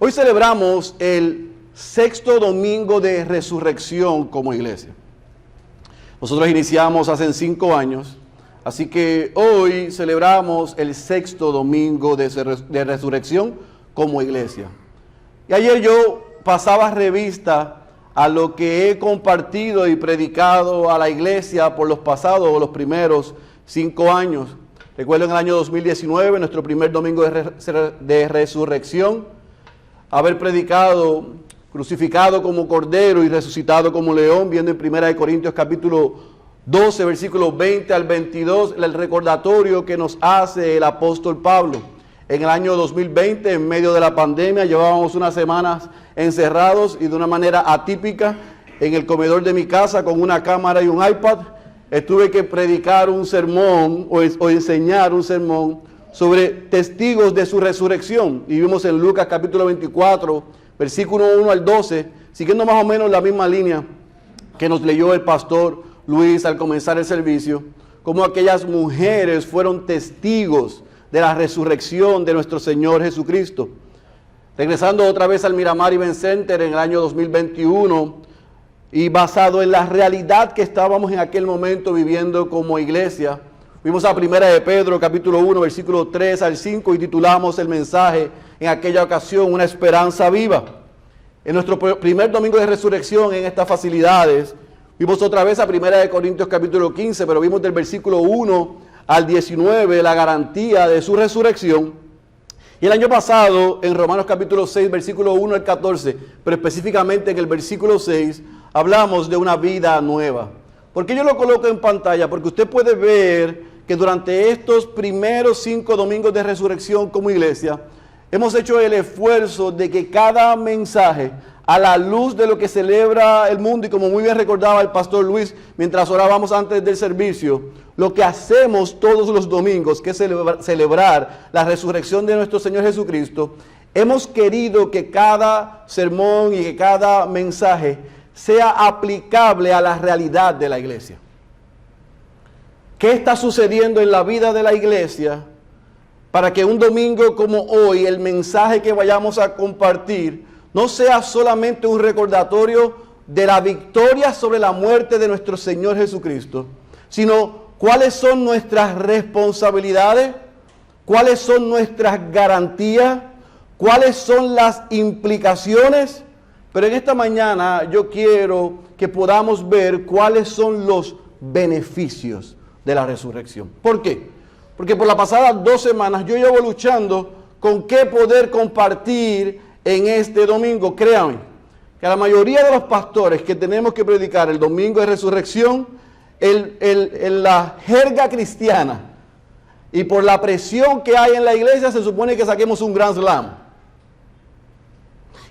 Hoy celebramos el sexto domingo de resurrección como iglesia. Nosotros iniciamos hace 5 años, así que hoy celebramos el sexto domingo de resurrección como iglesia. Y ayer yo pasaba revista a lo que he compartido y predicado a la iglesia por los pasados o los primeros 5 años. Recuerdo en el año 2019, nuestro primer domingo de resurrección, haber predicado crucificado como cordero y resucitado como león, viendo en 1 Corintios capítulo 12, versículos 20 al 22, el recordatorio que nos hace el apóstol Pablo. En el año 2020, en medio de la pandemia, llevábamos unas semanas encerrados y de una manera atípica en el comedor de mi casa con una cámara y un iPad. Tuve que predicar un sermón o enseñar un sermón sobre testigos de su resurrección. Y vimos en Lucas capítulo 24, versículo 1 al 12, siguiendo más o menos la misma línea que nos leyó el pastor Luis al comenzar el servicio, como aquellas mujeres fueron testigos de la resurrección de nuestro Señor Jesucristo. Regresando otra vez al Miramar Event Center en el año 2021, y basado en la realidad que estábamos en aquel momento viviendo como iglesia, fuimos a 1 de Pedro capítulo 1, versículo 3 al 5, y titulamos el mensaje en aquella ocasión, Una esperanza viva. En nuestro primer domingo de resurrección en estas facilidades, vimos otra vez a 1 de Corintios capítulo 15, pero vimos del versículo 1 al 19 la garantía de su resurrección. Y el año pasado, en Romanos capítulo 6, versículo 1 al 14, pero específicamente en el versículo 6, hablamos de una vida nueva. ¿Por qué yo lo coloco en pantalla? Porque usted puede ver que durante estos primeros 5 domingos de resurrección como iglesia, hemos hecho el esfuerzo de que cada mensaje, a la luz de lo que celebra el mundo, y como muy bien recordaba el pastor Luis, mientras orábamos antes del servicio, lo que hacemos todos los domingos, que es celebrar la resurrección de nuestro Señor Jesucristo, hemos querido que cada sermón y que cada mensaje sea aplicable a la realidad de la iglesia. ¿Qué está sucediendo en la vida de la iglesia para que un domingo como hoy el mensaje que vayamos a compartir no sea solamente un recordatorio de la victoria sobre la muerte de nuestro Señor Jesucristo, sino cuáles son nuestras responsabilidades, cuáles son nuestras garantías, cuáles son las implicaciones? Pero en esta mañana yo quiero que podamos ver cuáles son los beneficios de la resurrección. ¿Por qué? Porque por las pasadas 2 semanas yo llevo luchando con qué poder compartir en este domingo. Créanme, que la mayoría de los pastores que tenemos que predicar el domingo de resurrección, en la jerga cristiana y por la presión que hay en la iglesia, se supone que saquemos un Grand Slam.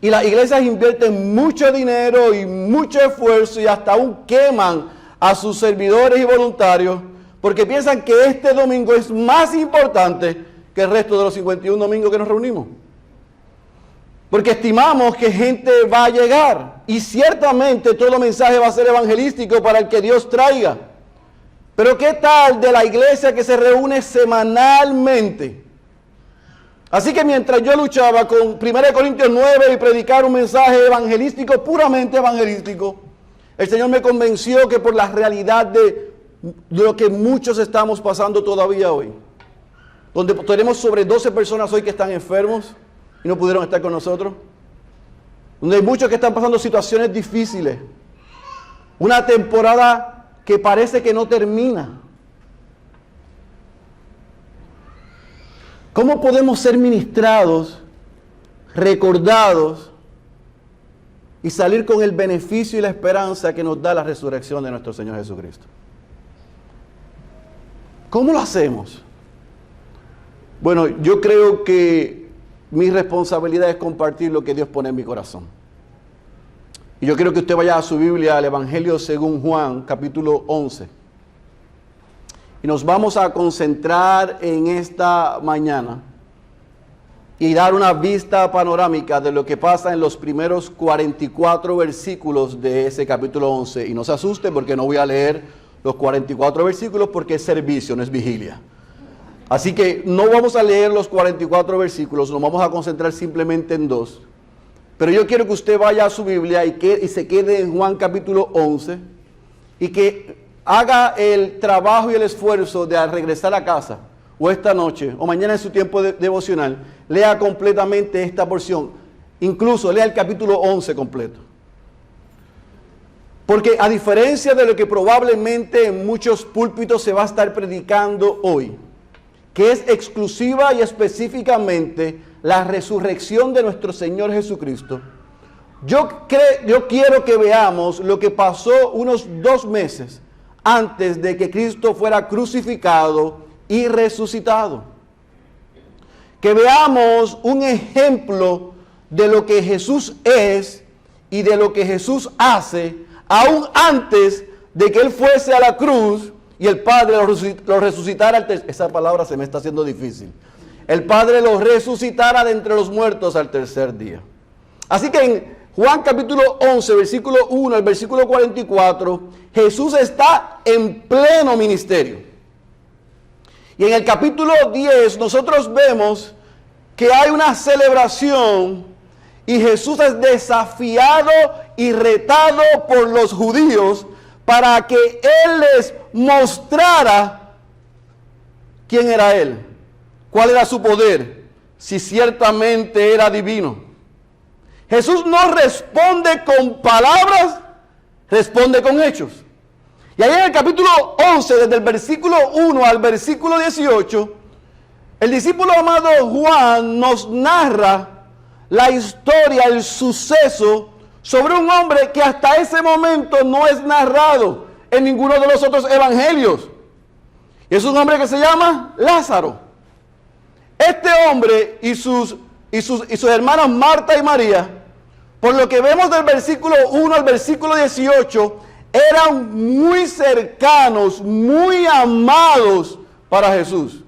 Y las iglesias invierten mucho dinero y mucho esfuerzo y hasta aún queman a sus servidores y voluntarios porque piensan que este domingo es más importante que el resto de los 51 domingos que nos reunimos. Porque estimamos que gente va a llegar y ciertamente todo mensaje va a ser evangelístico para el que Dios traiga. Pero ¿qué tal de la iglesia que se reúne semanalmente? Así que mientras yo luchaba con 1 Corintios 9 y predicar un mensaje evangelístico, puramente evangelístico, el Señor me convenció que por la realidad de lo que muchos estamos pasando todavía hoy, donde tenemos sobre 12 personas hoy que están enfermos y no pudieron estar con nosotros, donde hay muchos que están pasando situaciones difíciles, una temporada que parece que no termina. ¿Cómo podemos ser ministrados, recordados y salir con el beneficio y la esperanza que nos da la resurrección de nuestro Señor Jesucristo? ¿Cómo lo hacemos? Bueno, yo creo que mi responsabilidad es compartir lo que Dios pone en mi corazón. Y yo quiero que usted vaya a su Biblia, al Evangelio según Juan, capítulo 11. Y nos vamos a concentrar en esta mañana y dar una vista panorámica de lo que pasa en los primeros 44 versículos de ese capítulo 11. Y no se asuste porque no voy a leer los 44 versículos porque es servicio, no es vigilia. Así que no vamos a leer los 44 versículos, nos vamos a concentrar simplemente en 2. Pero yo quiero que usted vaya a su Biblia y se quede en Juan capítulo 11 y que haga el trabajo y el esfuerzo de al regresar a casa o esta noche o mañana en su tiempo devocional, lea completamente esta porción. Incluso lea el capítulo 11 completo. Porque a diferencia de lo que probablemente en muchos púlpitos se va a estar predicando hoy, que es exclusiva y específicamente la resurrección de nuestro Señor Jesucristo, yo quiero que veamos lo que pasó unos 2 meses antes de que Cristo fuera crucificado y resucitado. Que veamos un ejemplo de lo que Jesús es y de lo que Jesús hace, aún antes de que Él fuese a la cruz y el Padre lo resucitara. Esa palabra se me está haciendo difícil. El Padre lo resucitara de entre los muertos al tercer día. Así que en Juan capítulo 11, versículo 1 al versículo 44, Jesús está en pleno ministerio. Y en el capítulo 10 nosotros vemos que hay una celebración y Jesús es desafiado y retado por los judíos para que Él les mostrara quién era Él, cuál era su poder, si ciertamente era divino. Jesús no responde con palabras, responde con hechos. Y ahí en el capítulo 11, desde el versículo 1 al versículo 18, el discípulo amado Juan nos narra la historia, el suceso sobre un hombre que hasta ese momento no es narrado en ninguno de los otros evangelios. Y es un hombre que se llama Lázaro. Este hombre y sus hermanas Marta y María, por lo que vemos del versículo 1 al versículo 18, eran muy cercanos, muy amados para Jesús.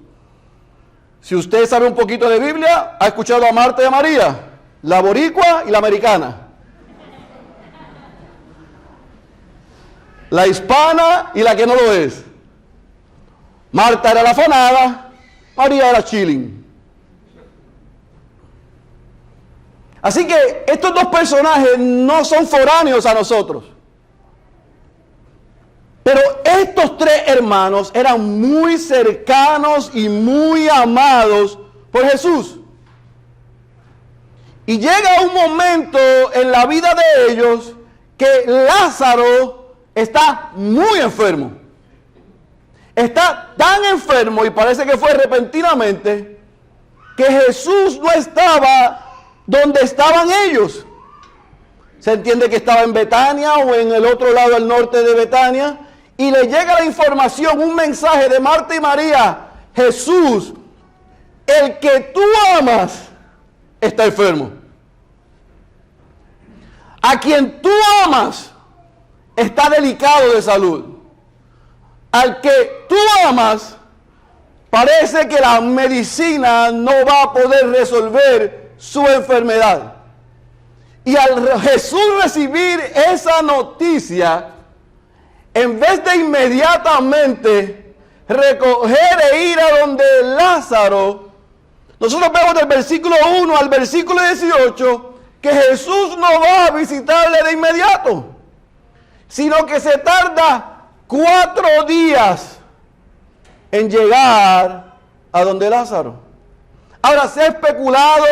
Si usted sabe un poquito de Biblia, ha escuchado a Marta y a María, la boricua y la americana, la hispana y la que no lo es. Marta era la afanada, María era chilling. Así que estos dos personajes no son foráneos a nosotros. Pero estos 3 hermanos eran muy cercanos y muy amados por Jesús. Y llega un momento en la vida de ellos que Lázaro está muy enfermo. Está tan enfermo, y parece que fue repentinamente, que Jesús no estaba donde estaban ellos. Se entiende que estaba en Betania o en el otro lado al norte de Betania. Y le llega la información, un mensaje de Marta y María: Jesús, el que tú amas, está enfermo. A quien tú amas está delicado de salud. Al que tú amas, parece que la medicina no va a poder resolver su enfermedad. Y al Jesús recibir esa noticia, en vez de inmediatamente recoger e ir a donde Lázaro, nosotros vemos del versículo 1 al versículo 18 que Jesús no va a visitarle de inmediato, sino que se tarda 4 días en llegar a donde Lázaro. Ahora, se ha especulado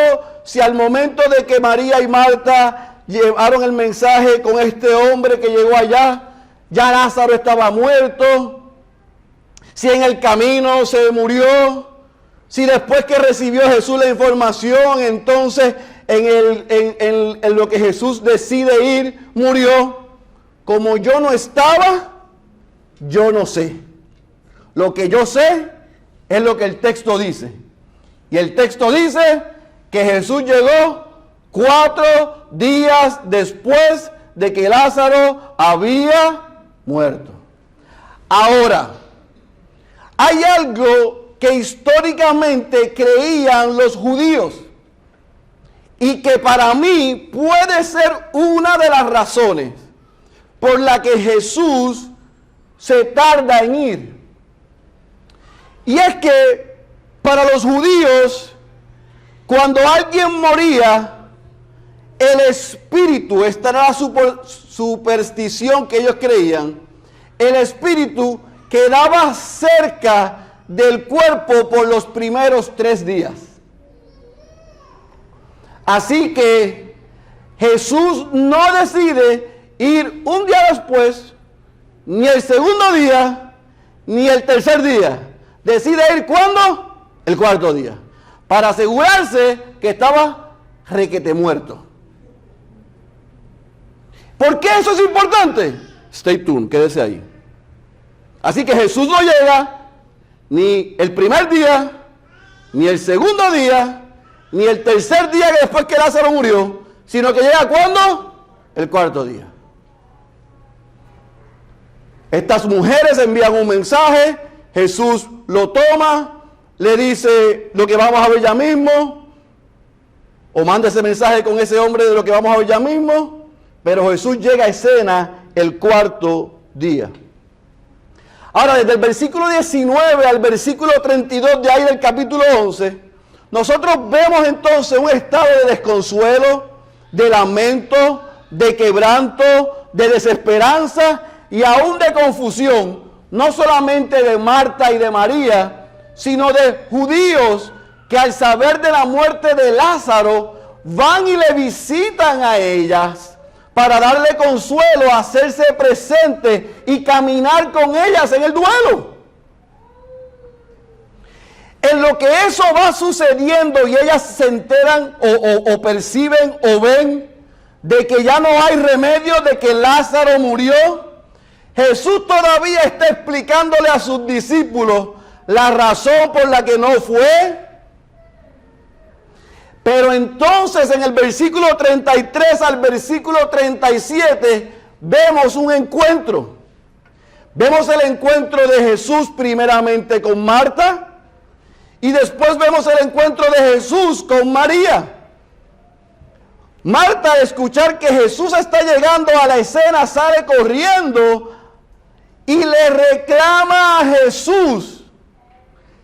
si al momento de que María y Marta llevaron el mensaje con este hombre que llegó allá, ya Lázaro estaba muerto, si en el camino se murió, si después que recibió Jesús la información, entonces en lo que Jesús decide ir, murió. Como yo no estaba, yo no sé. Lo que yo sé es lo que el texto dice. Y el texto dice que Jesús llegó 4 días después de que Lázaro había muerto. Ahora, hay algo que históricamente creían los judíos y que para mí puede ser una de las razones por la que Jesús se tarda en ir. Y es que para los judíos, cuando alguien moría, el espíritu, esta era la superstición que ellos creían, el espíritu quedaba cerca del cuerpo por los primeros 3 días. Así que Jesús no decide ir un día después, ni el segundo día, ni el tercer día. Decide ir ¿cuándo? El 4.º día. Para asegurarse que estaba requete muerto. ¿Por qué eso es importante? Stay tuned, quédese ahí. Así que Jesús no llega ni el primer día, ni el segundo día, ni el tercer día que después que Lázaro murió, sino que llega ¿cuándo? El 4.º día. Estas mujeres envían un mensaje, Jesús lo toma, le dice lo que vamos a ver ya mismo, o manda ese mensaje con ese hombre de lo que vamos a ver ya mismo, pero Jesús llega a escena el 4.º día. Ahora, desde el versículo 19 al versículo 32 de ahí del capítulo 11, nosotros vemos entonces un estado de desconsuelo, de lamento, de quebranto, de desesperanza y aún de confusión, no solamente de Marta y de María, sino de judíos que al saber de la muerte de Lázaro van y le visitan a ellas para darle consuelo, hacerse presente y caminar con ellas en el duelo. En lo que eso va sucediendo y ellas se enteran o perciben o ven de que ya no hay remedio, de que Lázaro murió, Jesús todavía está explicándole a sus discípulos la razón por la que no fue. Pero entonces en el versículo 33 al versículo 37 vemos un encuentro. Vemos el encuentro de Jesús primeramente con Marta y después vemos el encuentro de Jesús con María. Marta, al escuchar que Jesús está llegando a la escena, sale corriendo y le reclama a Jesús: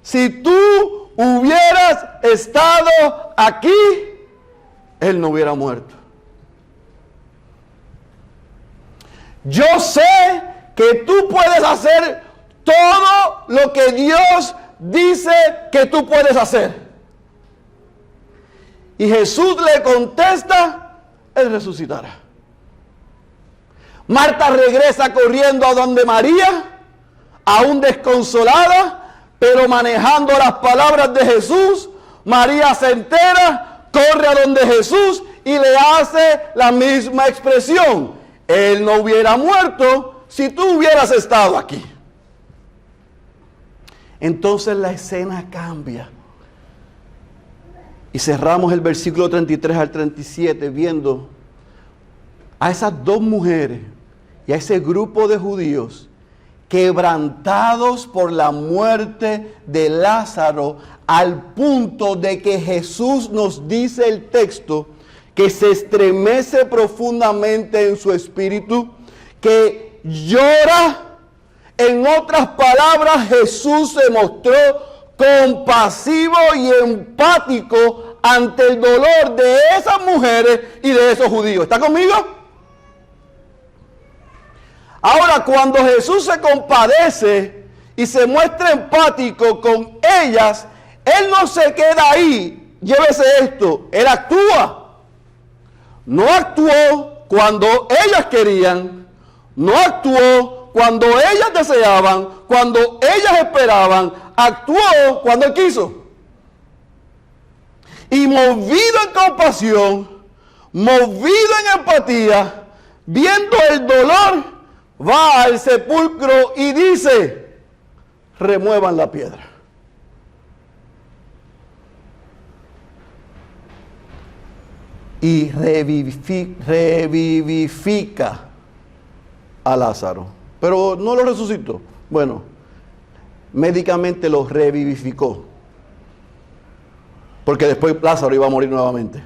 si tú hubieras estado aquí, él no hubiera muerto. Yo sé que tú puedes hacer todo lo que Dios dice que tú puedes hacer. Y Jesús le contesta: él resucitará. Marta regresa corriendo a donde María, aún desconsolada, pero manejando las palabras de Jesús. María se entera, corre a donde Jesús y le hace la misma expresión: él no hubiera muerto si tú hubieras estado aquí. Entonces la escena cambia. Y cerramos el versículo 33 al 37 viendo a esas 2 mujeres y a ese grupo de judíos quebrantados por la muerte de Lázaro, al punto de que Jesús nos dice el texto que se estremece profundamente en su espíritu, que llora. En otras palabras, Jesús se mostró compasivo y empático ante el dolor de esas mujeres y de esos judíos. ¿Está conmigo? Ahora, cuando Jesús se compadece y se muestra empático con ellas, Él no se queda ahí. Llévese esto, Él actúa. No actuó cuando ellas querían, no actuó cuando ellas deseaban, cuando ellas esperaban, actuó cuando Él quiso. Y movido en compasión, movido en empatía, viendo el dolor, va al sepulcro y dice: remuevan la piedra. Y revivifica a Lázaro. Pero no lo resucitó. Bueno, médicamente lo revivificó. Porque después Lázaro iba a morir nuevamente.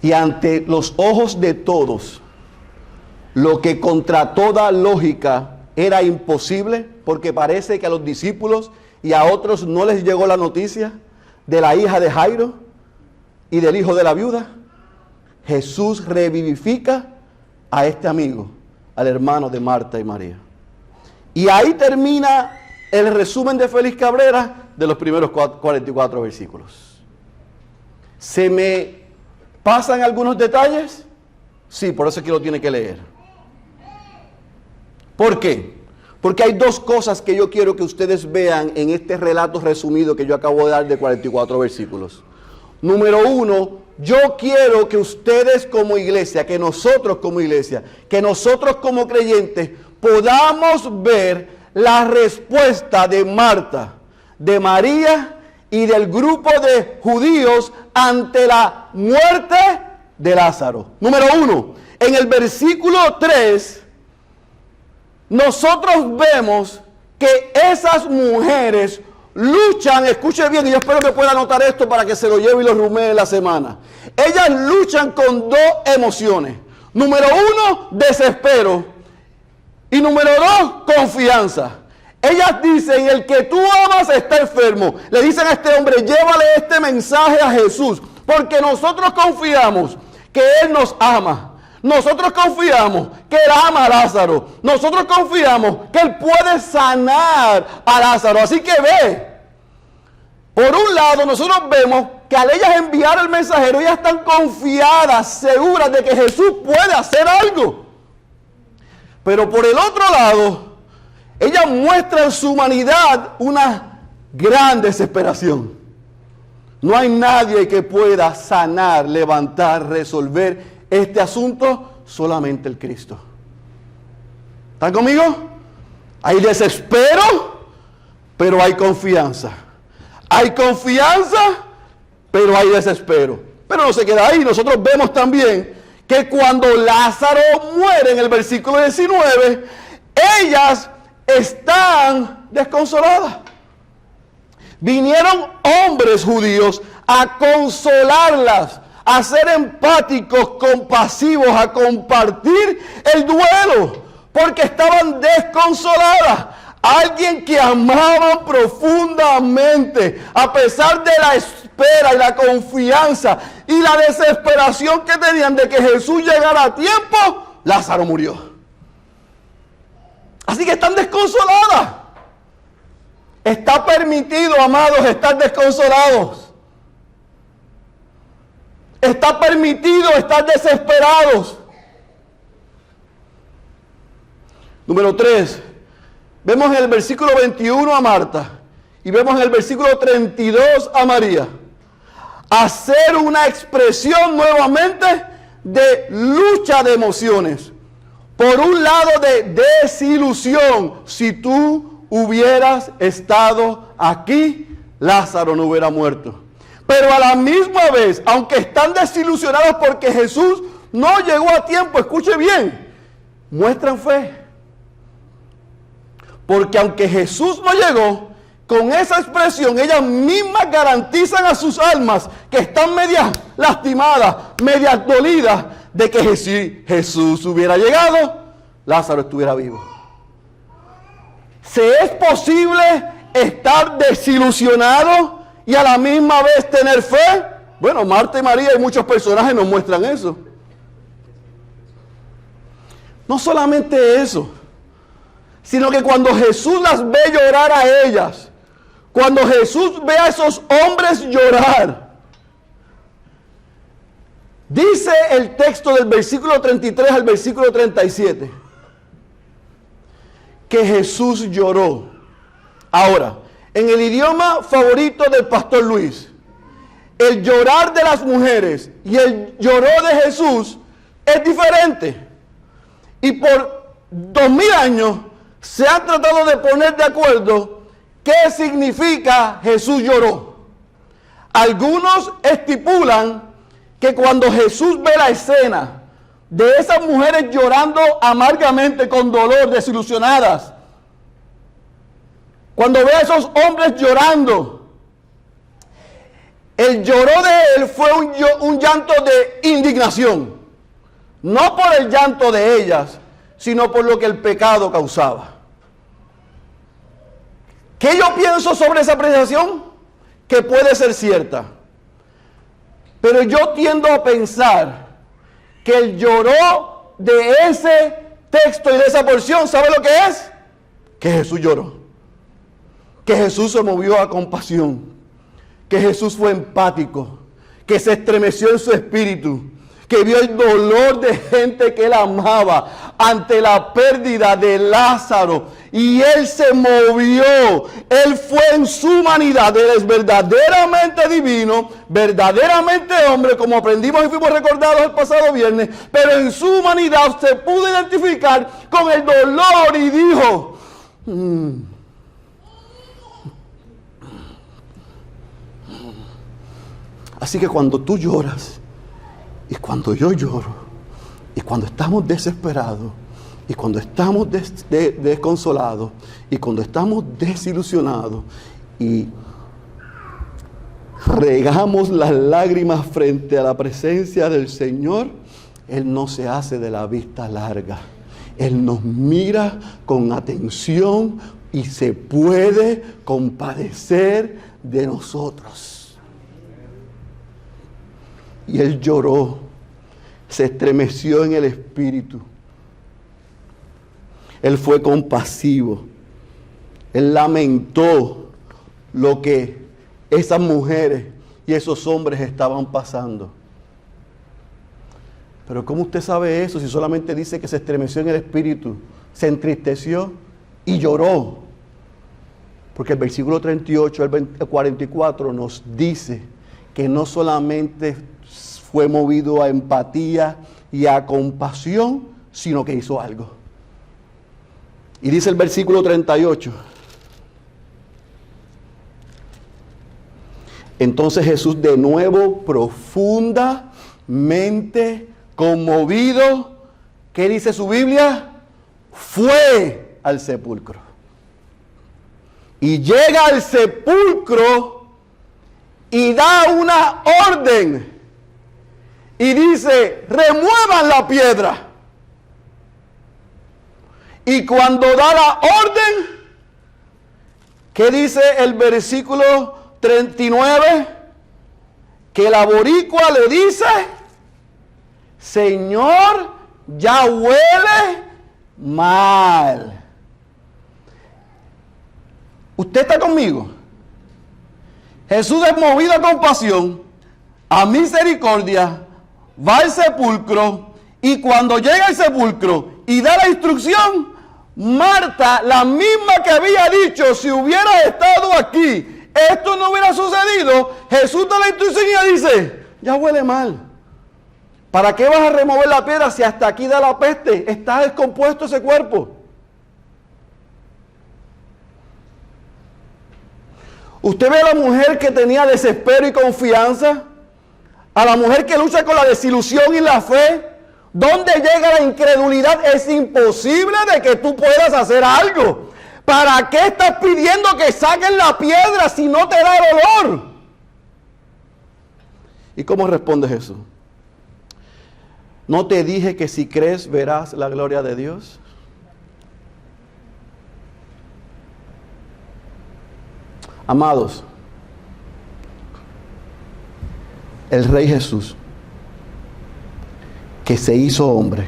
Y ante los ojos de todos, lo que contra toda lógica era imposible, porque parece que a los discípulos y a otros no les llegó la noticia de la hija de Jairo, y del hijo de la viuda, Jesús revivifica a este amigo, al hermano de Marta y María. Y ahí termina el resumen de Félix Cabrera de los primeros 44 versículos. ¿Se me pasan algunos detalles? Sí, por eso es que lo tiene que leer. ¿Por qué? Porque hay dos cosas que yo quiero que ustedes vean en este relato resumido que yo acabo de dar de 44 versículos. Número uno, yo quiero que ustedes como iglesia, que nosotros como iglesia, que nosotros como creyentes podamos ver la respuesta de Marta, de María y del grupo de judíos ante la muerte de Lázaro. Número uno, en el versículo 3, nosotros vemos que esas mujeres luchan, escuche bien, y yo espero que pueda anotar esto para que se lo lleve y lo rumee en la semana. Ellas luchan con dos emociones. Número uno, desespero. Y número dos, confianza. Ellas dicen, el que tú amas está enfermo. Le dicen a este hombre, llévale este mensaje a Jesús, porque nosotros confiamos que Él nos ama. Nosotros confiamos que Él ama a Lázaro. Nosotros confiamos que Él puede sanar a Lázaro. Así que ve, por un lado nosotros vemos que al ellas enviar el mensajero, ellas están confiadas, seguras de que Jesús puede hacer algo. Pero por el otro lado, ellas muestran su humanidad una gran desesperación. No hay nadie que pueda sanar, levantar, resolver este asunto, solamente el Cristo. ¿Están conmigo? Hay desespero, pero hay confianza. Hay confianza, pero hay desespero. Pero no se queda ahí. Nosotros vemos también que cuando Lázaro muere en el versículo 19, ellas están desconsoladas. Vinieron hombres judíos a consolarlas, a ser empáticos, compasivos, a compartir el duelo, porque estaban desconsoladas. Alguien que amaban profundamente, a pesar de la espera y la confianza y la desesperación que tenían de que Jesús llegara a tiempo, Lázaro murió. Así que están desconsoladas. Está permitido, amados, estar desconsolados. Está permitido estar desesperados. Número 3. Vemos en el versículo 21 a Marta y vemos en el versículo 32 a María. Hacer una expresión nuevamente de lucha de emociones. Por un lado de desilusión. Si tú hubieras estado aquí, Lázaro no hubiera muerto. Pero a la misma vez, aunque están desilusionados porque Jesús no llegó a tiempo, escuche bien, muestran fe. Porque aunque Jesús no llegó, con esa expresión ellas mismas garantizan a sus almas que están medias lastimadas, medias dolidas, de que si Jesús hubiera llegado, Lázaro estuviera vivo. ¿Se es posible estar desilusionado y a la misma vez tener fe? Bueno, Marta y María y muchos personajes nos muestran eso. No solamente eso, sino que cuando Jesús las ve llorar a ellas, cuando Jesús ve a esos hombres llorar, dice el texto del versículo 33 al versículo 37, que Jesús lloró. Ahora, en el idioma favorito del pastor Luis, el llorar de las mujeres y el lloró de Jesús es diferente. Y por 2000 años se han tratado de poner de acuerdo qué significa Jesús lloró. Algunos estipulan que cuando Jesús ve la escena de esas mujeres llorando amargamente con dolor, desilusionadas, cuando ve a esos hombres llorando, el lloró de él fue un llanto de indignación, no por el llanto de ellas, sino por lo que el pecado causaba. ¿Qué yo pienso sobre esa apreciación? Que puede ser cierta. Pero yo tiendo a pensar que el lloró de ese texto y de esa porción, ¿sabe lo que es? Que Jesús lloró. Que Jesús se movió a compasión. Que Jesús fue empático. Que se estremeció en su espíritu. Que vio el dolor de gente que él amaba ante la pérdida de Lázaro. Y él se movió. Él fue en su humanidad. Él es verdaderamente divino, verdaderamente hombre, como aprendimos y fuimos recordados el pasado viernes. Pero en su humanidad se pudo identificar con el dolor y dijo: Así que cuando tú lloras, y cuando yo lloro, y cuando estamos desesperados, y cuando estamos desconsolados, y cuando estamos desilusionados, y regamos las lágrimas frente a la presencia del Señor, Él no se hace de la vista larga. Él nos mira con atención y se puede compadecer de nosotros. Y él lloró, se estremeció en el espíritu. Él fue compasivo. Él lamentó lo que esas mujeres y esos hombres estaban pasando. Pero ¿cómo usted sabe eso si solamente dice que se estremeció en el espíritu, se entristeció y lloró? Porque el versículo 38 al 44 nos dice que no solamente fue movido a empatía y a compasión, sino que hizo algo. Y dice el versículo 38. Entonces Jesús, de nuevo profundamente conmovido, ¿qué dice su Biblia? Fue al sepulcro. Y llega al sepulcro y da una orden. Y dice: remuevan la piedra. Y cuando da la orden, ¿qué dice el versículo 39? Que la boricua le dice: Señor, ya huele mal. ¿Usted está conmigo? Jesús es movido a compasión, a misericordia, va al sepulcro, y cuando llega al sepulcro y da la instrucción, Marta, la misma que había dicho: si hubiera estado aquí, esto no hubiera sucedido. Jesús da la instrucción y ella dice: ya huele mal. ¿Para qué vas a remover la piedra si hasta aquí da la peste? Está descompuesto ese cuerpo. Usted ve a la mujer que tenía desespero y confianza, a la mujer que lucha con la desilusión y la fe. ¿Dónde llega la incredulidad? Es imposible de que tú puedas hacer algo. ¿Para qué estás pidiendo que saquen la piedra si no te da dolor? ¿Y cómo responde Jesús? ¿No te dije que si crees verás la gloria de Dios? Amados, el Rey Jesús, que se hizo hombre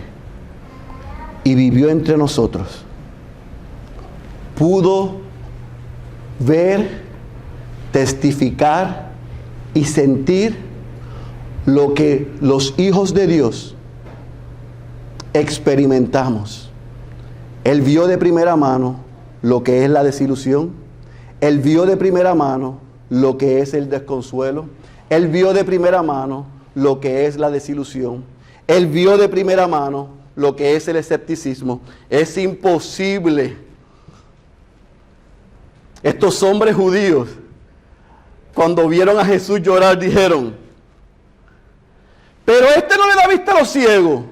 y vivió entre nosotros, pudo ver, testificar y sentir lo que los hijos de Dios experimentamos. Él vio de primera mano lo que es la desilusión. Él vio de primera mano lo que es el desconsuelo. Él vio de primera mano lo que es la desilusión. Él vio de primera mano lo que es el escepticismo. Es imposible. Estos hombres judíos, cuando vieron a Jesús llorar, dijeron: pero este no le da vista a los ciegos.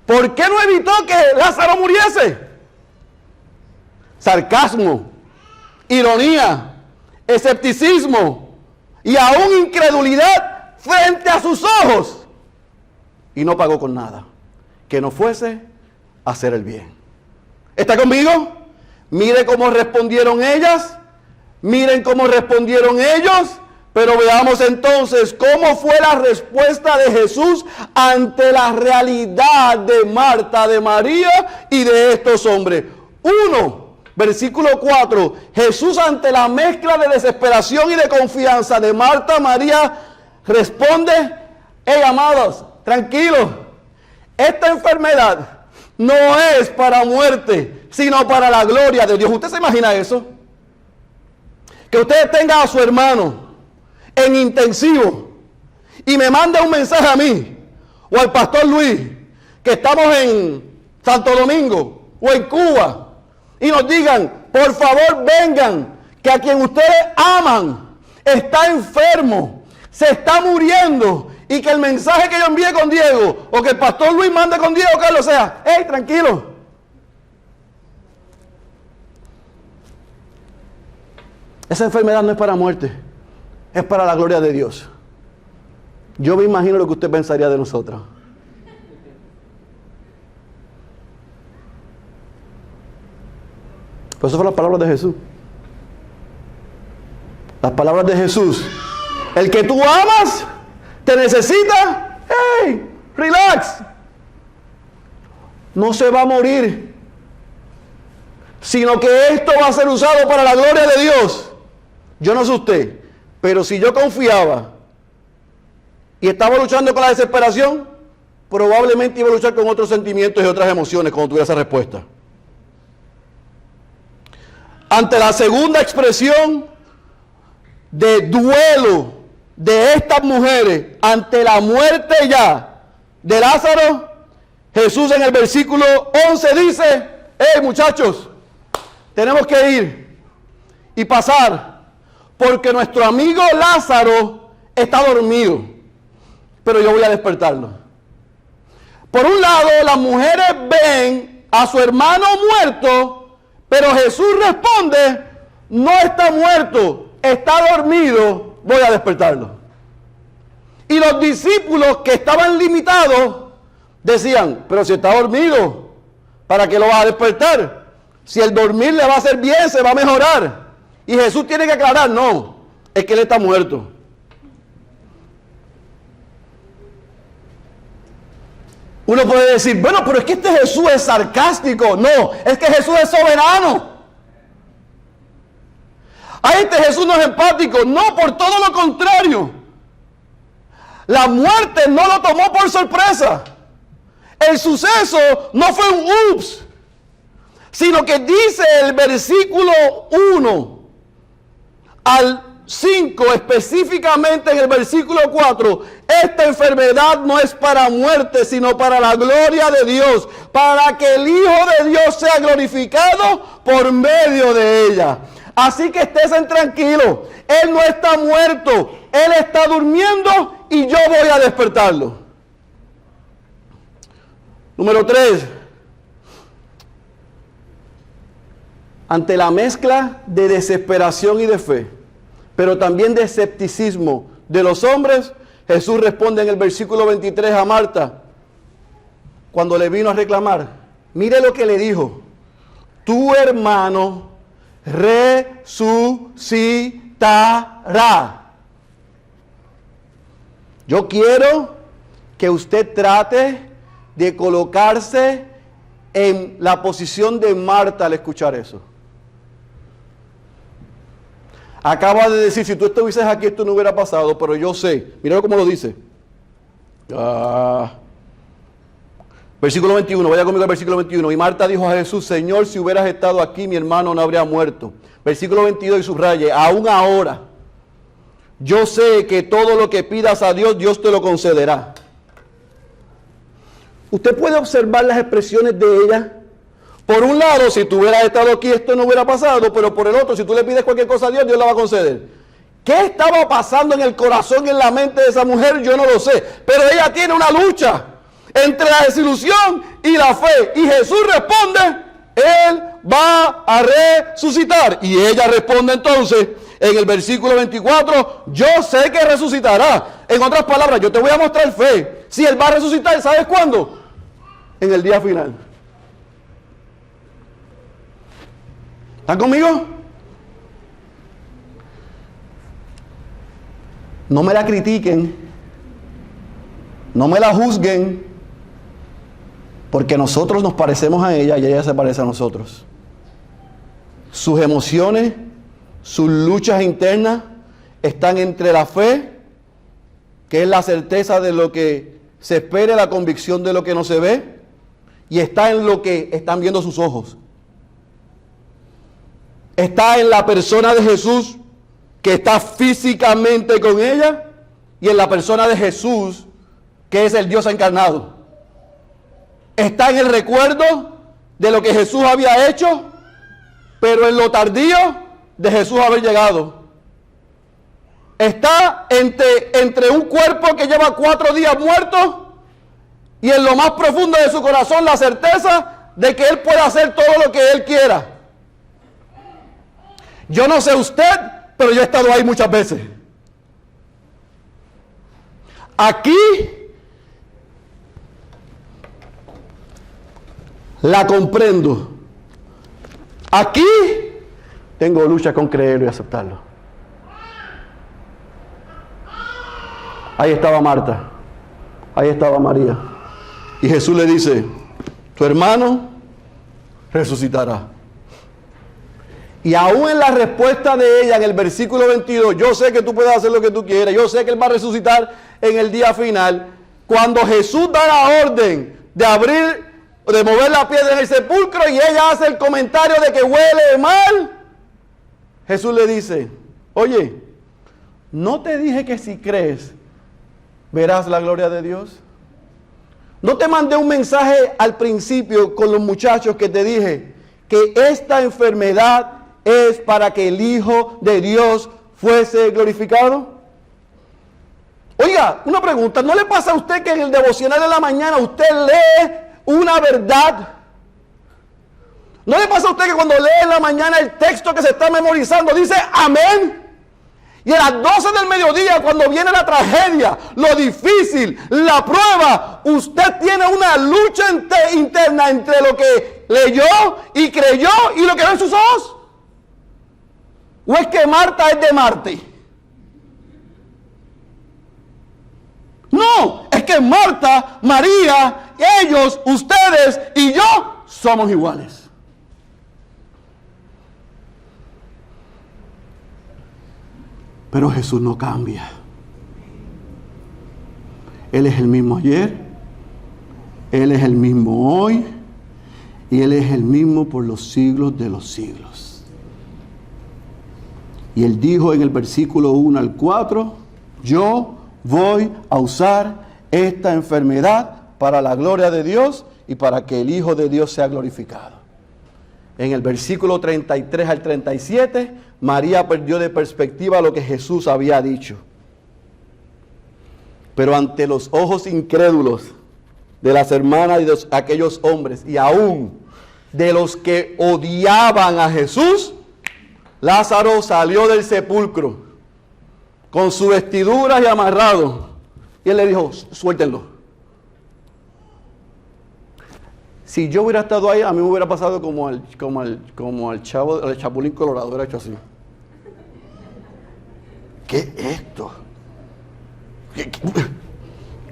¿Por qué no evitó que Lázaro muriese? Sarcasmo, ironía, escepticismo y aún incredulidad frente a sus ojos. Y no pagó con nada que no fuese a hacer el bien. ¿Está conmigo? Mire cómo respondieron ellas. Miren cómo respondieron ellos. Pero veamos entonces cómo fue la respuesta de Jesús ante la realidad de Marta, de María y de estos hombres. 1, versículo 4. Jesús, ante la mezcla de desesperación y de confianza de Marta, María, responde: hey, amados, tranquilos, esta enfermedad no es para muerte, sino para la gloria de Dios. ¿Usted se imagina eso? Que usted tenga a su hermano en intensivo y me manda un mensaje a mí o al pastor Luis, que estamos en Santo Domingo o en Cuba, y nos digan: por favor vengan, que a quien ustedes aman está enfermo, se está muriendo, y que el mensaje que yo envíe con Diego o que el pastor Luis mande con Diego Carlos sea: hey, tranquilo, esa enfermedad no es para muerte, es para la gloria de Dios. Yo me imagino lo que usted pensaría de nosotros. Pues esas fueron las palabras de Jesús. Las palabras de Jesús: el que tú amas te necesita. Hey, relax. No se va a morir, sino que esto va a ser usado para la gloria de Dios. Yo no sé usted, pero si yo confiaba y estaba luchando con la desesperación, probablemente iba a luchar con otros sentimientos y otras emociones cuando tuviera esa respuesta. Ante la segunda expresión de duelo de estas mujeres ante la muerte ya de Lázaro, Jesús en el versículo 11 dice: hey, muchachos, tenemos que ir y pasar, porque nuestro amigo Lázaro está dormido, pero yo voy a despertarlo. Por un lado, las mujeres ven a su hermano muerto, pero Jesús responde: no está muerto, está dormido, voy a despertarlo. Y los discípulos, que estaban limitados, decían: pero si está dormido, ¿para qué lo vas a despertar? Si el dormir le va a hacer bien, se va a mejorar. Y Jesús tiene que aclarar: no, es que él está muerto. Uno puede decir: bueno, pero es que este Jesús es sarcástico. No, es que Jesús es soberano. A este Jesús no es empático. No, por todo lo contrario. La muerte no lo tomó por sorpresa. El suceso no fue un ups, sino que dice el versículo 1 al 5, específicamente en el versículo 4, esta enfermedad no es para muerte, sino para la gloria de Dios, para que el Hijo de Dios sea glorificado por medio de ella. Así que estén tranquilos, Él no está muerto, Él está durmiendo y yo voy a despertarlo. Número 3. Ante la mezcla de desesperación y de fe, pero también de escepticismo de los hombres, Jesús responde en el versículo 23 a Marta, cuando le vino a reclamar. Mire lo que le dijo: tu hermano resucitará. Yo quiero que usted trate de colocarse en la posición de Marta al escuchar eso. Acaba de decir: si tú estuvieses aquí, esto no hubiera pasado, pero yo sé. Mira cómo lo dice. Versículo 21, vaya conmigo al versículo 21. Y Marta dijo a Jesús: Señor, si hubieras estado aquí, mi hermano no habría muerto. Versículo 22 y subraye: aún ahora, yo sé que todo lo que pidas a Dios, Dios te lo concederá. Usted puede observar las expresiones de ella. Por un lado, si tú hubieras estado aquí, esto no hubiera pasado, pero por el otro, si tú le pides cualquier cosa a Dios, Dios la va a conceder. ¿Qué estaba pasando en el corazón y en la mente de esa mujer? Yo no lo sé, pero ella tiene una lucha entre la desilusión y la fe, y Jesús responde: Él va a resucitar. Y ella responde entonces en el versículo 24: yo sé que resucitará. En otras palabras, yo te voy a mostrar fe. Si Él va a resucitar, ¿sabes cuándo? En el día final. ¿Están conmigo? No me la critiquen, no me la juzguen, porque nosotros nos parecemos a ella y ella se parece a nosotros. Sus emociones, sus luchas internas están entre la fe, que es la certeza de lo que se espera, la convicción de lo que no se ve, y está en lo que están viendo sus ojos. Está en la persona de Jesús, que está físicamente con ella, y en la persona de Jesús, que es el Dios encarnado. Está en el recuerdo de lo que Jesús había hecho, pero en lo tardío de Jesús haber llegado. Está entre un cuerpo que lleva 4 días muerto y en lo más profundo de su corazón la certeza de que Él puede hacer todo lo que Él quiera. Yo no sé usted, pero yo he estado ahí muchas veces. Aquí la comprendo. Aquí tengo lucha con creerlo y aceptarlo. Ahí estaba Marta, ahí estaba María. Y Jesús le dice, tu hermano resucitará. Y aún en la respuesta de ella, en el versículo 22, yo sé que tú puedes hacer lo que tú quieras, yo sé que Él va a resucitar en el día final. Cuando Jesús da la orden de abrir, de mover la piedra en el sepulcro y ella hace el comentario de que huele mal, Jesús le dice, oye, ¿no te dije que si crees verás la gloria de Dios? ¿No te mandé un mensaje al principio con los muchachos que te dije que esta enfermedad es para que el Hijo de Dios fuese glorificado? Oiga, una pregunta, ¿no le pasa a usted que en el devocional de la mañana usted lee una verdad? ¿No le pasa a usted que cuando lee en la mañana el texto que se está memorizando dice amén? Y a las 12 del mediodía, cuando viene la tragedia, lo difícil, la prueba, usted tiene una lucha interna entre lo que leyó y creyó y lo que ve en sus ojos. ¿O es que Marta es de Marte? No, es que Marta, María, ellos, ustedes y yo somos iguales. Pero Jesús no cambia. Él es el mismo ayer, Él es el mismo hoy y Él es el mismo por los siglos de los siglos. Y Él dijo en el versículo 1 al 4, yo voy a usar esta enfermedad para la gloria de Dios y para que el Hijo de Dios sea glorificado. En el versículo 33 al 37, María perdió de perspectiva lo que Jesús había dicho. Pero ante los ojos incrédulos de las hermanas y de aquellos hombres, y aún de los que odiaban a Jesús, Lázaro salió del sepulcro con su vestidura y amarrado. Y él le dijo, suéltenlo. Si yo hubiera estado ahí, a mí me hubiera pasado como al chavo, al Chapulín Colorado, hubiera hecho así. ¿Qué es esto?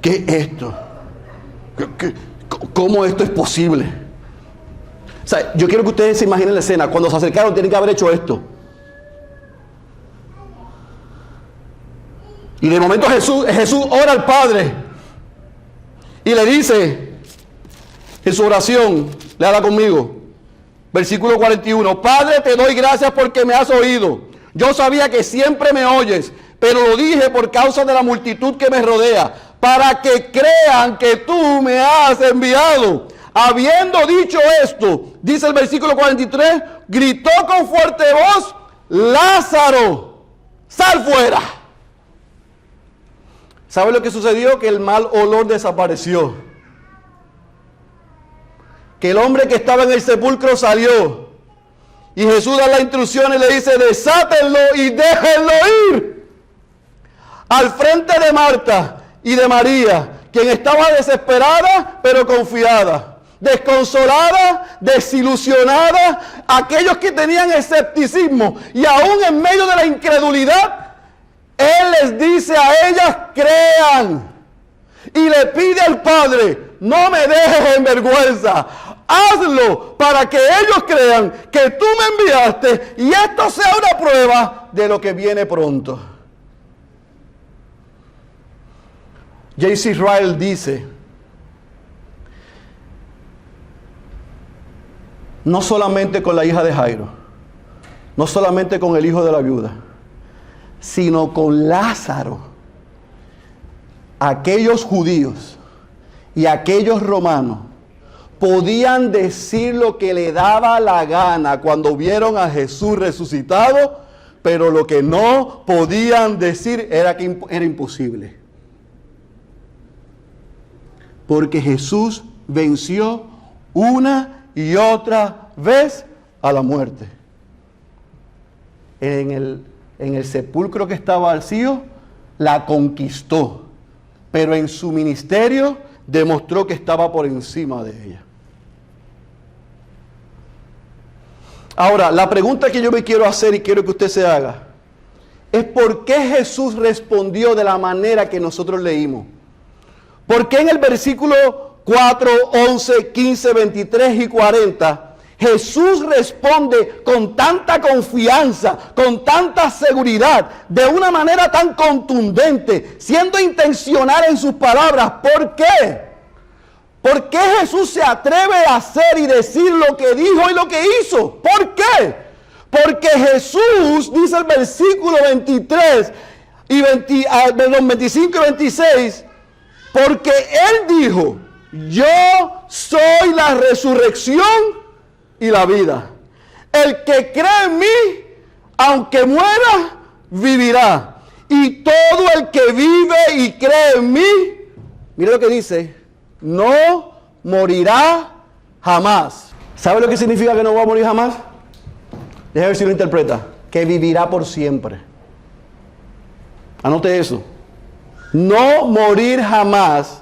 ¿Qué es esto? ¿Cómo esto es posible? O sea, yo quiero que ustedes se imaginen la escena. Cuando se acercaron, tienen que haber hecho esto. Y de momento Jesús ora al Padre y le dice en su oración, léala conmigo, versículo 41, Padre, te doy gracias porque me has oído. Yo sabía que siempre me oyes, pero lo dije por causa de la multitud que me rodea, para que crean que tú me has enviado. Habiendo dicho esto, dice el versículo 43, gritó con fuerte voz, Lázaro, sal fuera. ¿Sabe lo que sucedió? Que el mal olor desapareció. Que el hombre que estaba en el sepulcro salió. Y Jesús da la instrucción y le dice, desátenlo y déjenlo ir. Al frente de Marta y de María, quien estaba desesperada pero confiada, desconsolada, desilusionada, aquellos que tenían escepticismo y aún en medio de la incredulidad, Él les dice a ellas, crean. Y le pide al Padre, no me dejes en vergüenza. Hazlo para que ellos crean que tú me enviaste y esto sea una prueba de lo que viene pronto. J.C. Ryle dice, no solamente con la hija de Jairo, no solamente con el hijo de la viuda, sino con Lázaro, aquellos judíos y aquellos romanos podían decir lo que le daba la gana cuando vieron a Jesús resucitado, pero lo que no podían decir era que era imposible. Porque Jesús venció una y otra vez a la muerte. En el sepulcro que estaba vacío, la conquistó. Pero en su ministerio demostró que estaba por encima de ella. Ahora, la pregunta que yo me quiero hacer y quiero que usted se haga es ¿por qué Jesús respondió de la manera que nosotros leímos? ¿Por qué en el versículo 4, 11, 15, 23 y 40 Jesús responde con tanta confianza, con tanta seguridad, de una manera tan contundente, siendo intencional en sus palabras? ¿Por qué? ¿Por qué Jesús se atreve a hacer y decir lo que dijo y lo que hizo? ¿Por qué? Porque Jesús, dice el versículo 23 y 25 y 26, porque Él dijo, yo soy la resurrección y la vida. El que cree en mí, aunque muera, vivirá. Y todo el que vive y cree en mí, mira lo que dice, no morirá jamás. ¿Sabe lo que significa que no va a morir jamás? Déjame ver si lo interpreta. Que vivirá por siempre. Anote eso. No morir jamás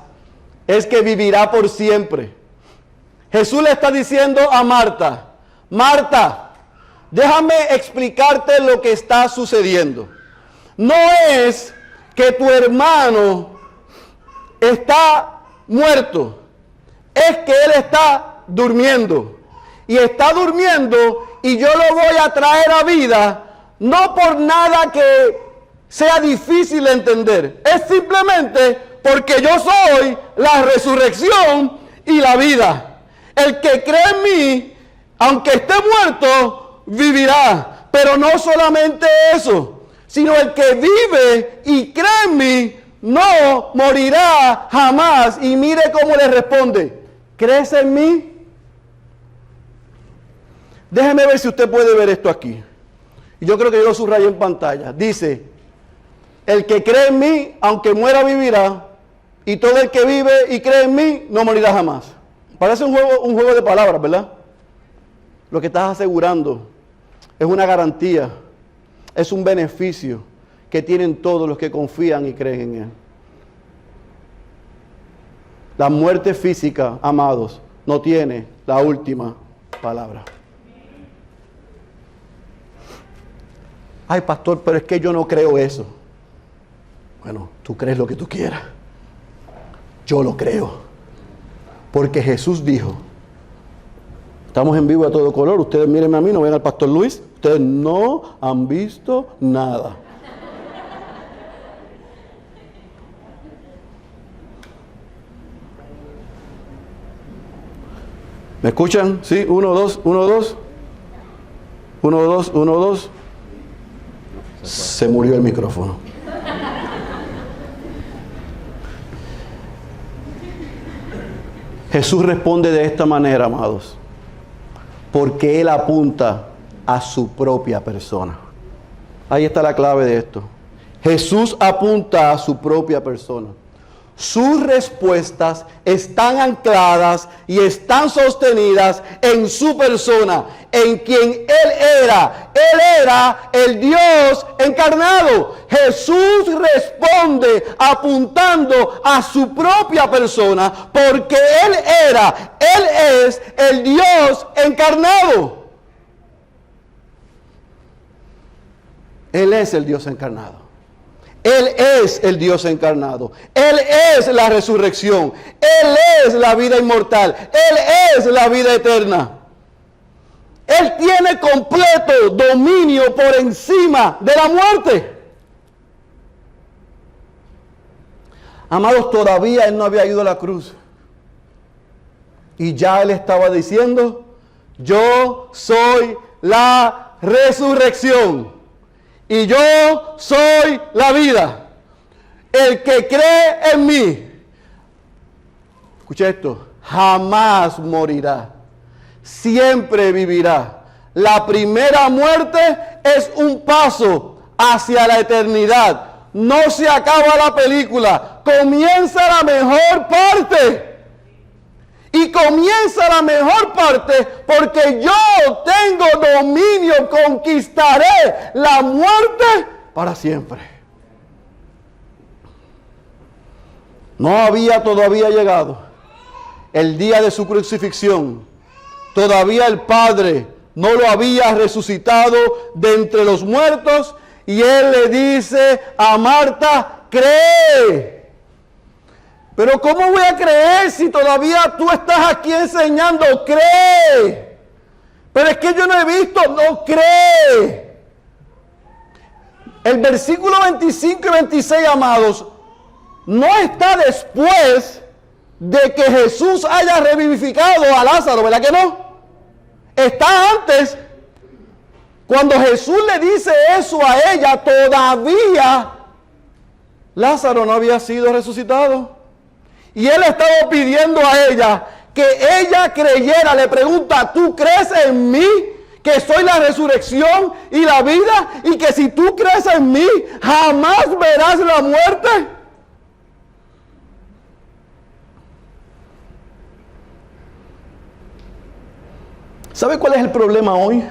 es que vivirá por siempre. Jesús le está diciendo a Marta, Marta, déjame explicarte lo que está sucediendo. No es que tu hermano está muerto, es que él está durmiendo. Y está durmiendo y yo lo voy a traer a vida, no por nada que sea difícil de entender. Es simplemente porque yo soy la resurrección y la vida. El que cree en mí, aunque esté muerto, vivirá. Pero no solamente eso, sino el que vive y cree en mí, no morirá jamás. Y mire cómo le responde, ¿crees en mí? Déjeme ver si usted puede ver esto aquí. Y yo creo que yo lo subrayé en pantalla. Dice, el que cree en mí, aunque muera, vivirá. Y todo el que vive y cree en mí, no morirá jamás. Parece un juego de palabras, ¿verdad? Lo que estás asegurando es una garantía, es un beneficio que tienen todos los que confían y creen en Él. La muerte física, amados, no tiene la última palabra. Ay, pastor, pero es que yo no creo eso. Bueno, tú crees lo que tú quieras. Yo lo creo. Porque Jesús dijo, estamos en vivo a todo color, ustedes mírenme a mí, no ven al pastor Luis, ustedes no han visto nada. ¿Me escuchan? ¿Sí? 1, 2, 1, 2. 1, 2, 1, 2. Se murió el micrófono. Jesús responde de esta manera, amados, porque Él apunta a su propia persona. Ahí está la clave de esto. Jesús apunta a su propia persona. Sus respuestas están ancladas y están sostenidas en su persona, en quien Él era. Él era el Dios encarnado. Jesús responde apuntando a su propia persona porque Él es el Dios encarnado. Él es el Dios encarnado. Él es el Dios encarnado. Él es la resurrección. Él es la vida inmortal. Él es la vida eterna. Él tiene completo dominio por encima de la muerte. Amados, todavía Él no había ido a la cruz. Y ya Él estaba diciendo, yo soy la resurrección. Y yo soy la vida. El que cree en mí, escucha esto, jamás morirá. Siempre vivirá. La primera muerte es un paso hacia la eternidad. No se acaba la película. Comienza la mejor parte. Y comienza la mejor parte porque yo tengo dominio, conquistaré la muerte para siempre. No había todavía llegado el día de su crucifixión. Todavía el Padre no lo había resucitado de entre los muertos. Y Él le dice a Marta, cree. Pero ¿cómo voy a creer si todavía tú estás aquí enseñando? Cree. Pero es que yo no he visto, no cree. El versículo 25 y 26, amados, no está después de que Jesús haya revivificado a Lázaro, ¿verdad que no? Está antes. Cuando Jesús le dice eso a ella, todavía Lázaro no había sido resucitado. Y Él estaba pidiendo a ella que ella creyera. Le pregunta, ¿tú crees en mí? Que soy la resurrección y la vida. Y que si tú crees en mí, jamás verás la muerte. ¿Sabe cuál es el problema hoy?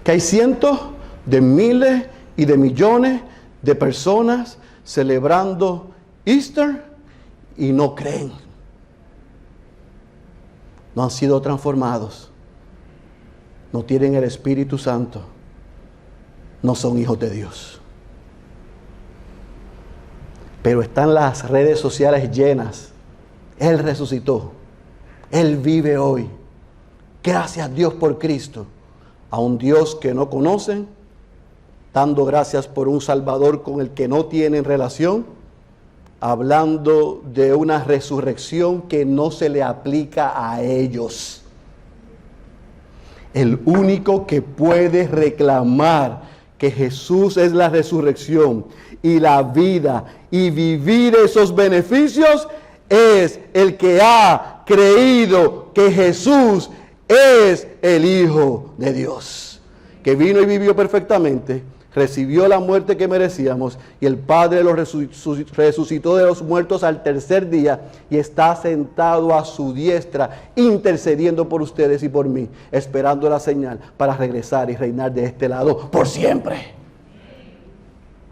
Que hay cientos de miles y de millones de personas celebrando Easter y no creen. No han sido transformados. No tienen el Espíritu Santo. No son hijos de Dios. Pero están las redes sociales llenas. Él resucitó. Él vive hoy. Gracias a Dios por Cristo. A un Dios que no conocen, dando gracias por un Salvador con el que no tienen relación, hablando de una resurrección que no se le aplica a ellos. El único que puede reclamar que Jesús es la resurrección y la vida y vivir esos beneficios es el que ha creído que Jesús es el Hijo de Dios, que vino y vivió perfectamente, recibió la muerte que merecíamos y el Padre lo resucitó de los muertos al tercer día y está sentado a su diestra intercediendo por ustedes y por mí, esperando la señal para regresar y reinar de este lado por siempre.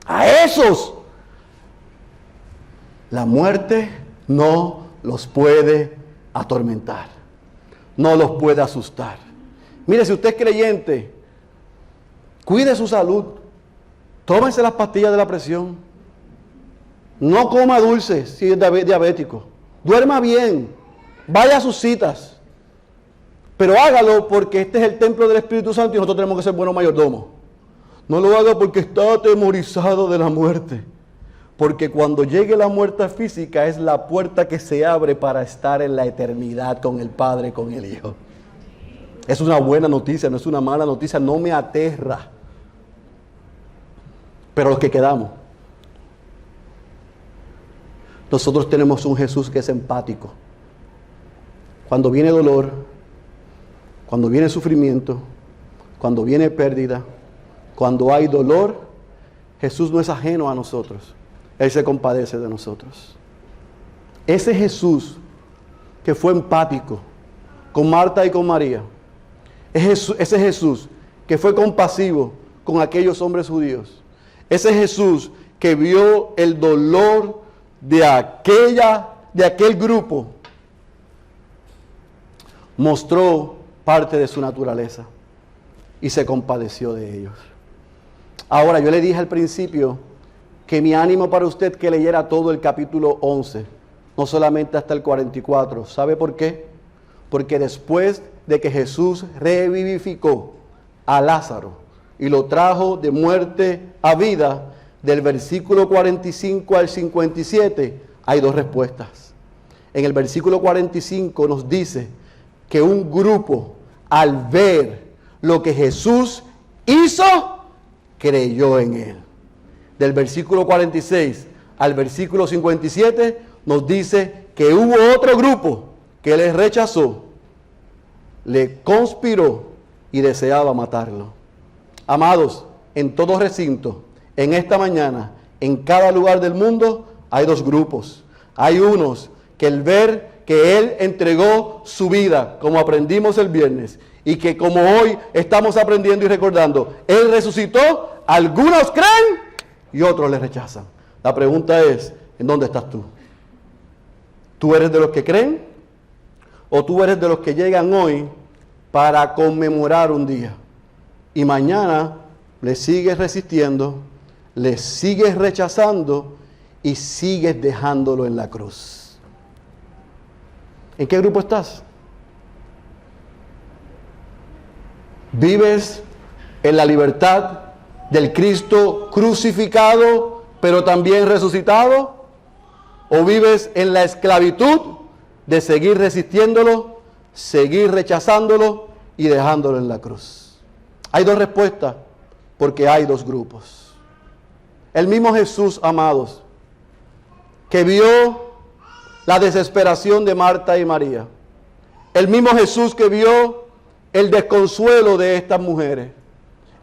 A esos la muerte no los puede atormentar, no los puede asustar. Mire, si usted es creyente, cuide su salud. Tómese las pastillas de la presión. No coma dulces si es diabético. Duerma bien. Vaya a sus citas. Pero hágalo porque este es el templo del Espíritu Santo y nosotros tenemos que ser buenos mayordomos. No lo haga porque está atemorizado de la muerte. Porque cuando llegue la muerte física es la puerta que se abre para estar en la eternidad con el Padre, con el Hijo. Es una buena noticia, no es una mala noticia, no me aterra. Pero los que quedamos, nosotros tenemos un Jesús que es empático. Cuando viene dolor, cuando viene sufrimiento, cuando viene pérdida, cuando hay dolor, Jesús no es ajeno a nosotros. Él se compadece de nosotros. Ese Jesús que fue empático con Marta y con María, ese Jesús que fue compasivo con aquellos hombres judíos, ese Jesús que vio el dolor de aquel grupo, mostró parte de su naturaleza y se compadeció de ellos. Ahora, yo le dije al principio que mi ánimo para usted que leyera todo el capítulo 11, no solamente hasta el 44. ¿Sabe por qué? Porque después de que Jesús revivificó a Lázaro y lo trajo de muerte a vida, del versículo 45 al 57, hay dos respuestas. En el versículo 45 nos dice que un grupo, al ver lo que Jesús hizo, creyó en él. Del versículo 46 al versículo 57 nos dice que hubo otro grupo que le rechazó, le conspiró y deseaba matarlo. Amados, en todo recinto, en esta mañana, en cada lugar del mundo, hay dos grupos. Hay unos que el ver que Él entregó su vida, como aprendimos el viernes, y que como hoy estamos aprendiendo y recordando, Él resucitó, algunos creen y otros le rechazan. La pregunta es, ¿en dónde estás tú? ¿Tú eres de los que creen? ¿O tú eres de los que llegan hoy para conmemorar un día? Y mañana le sigues resistiendo, le sigues rechazando y sigues dejándolo en la cruz. ¿En qué grupo estás? ¿Vives en la libertad del Cristo crucificado, pero también resucitado? ¿O vives en la esclavitud de seguir resistiéndolo, seguir rechazándolo y dejándolo en la cruz? Hay dos respuestas, porque hay dos grupos. El mismo Jesús, amados, que vio la desesperación de Marta y María. El mismo Jesús que vio el desconsuelo de estas mujeres.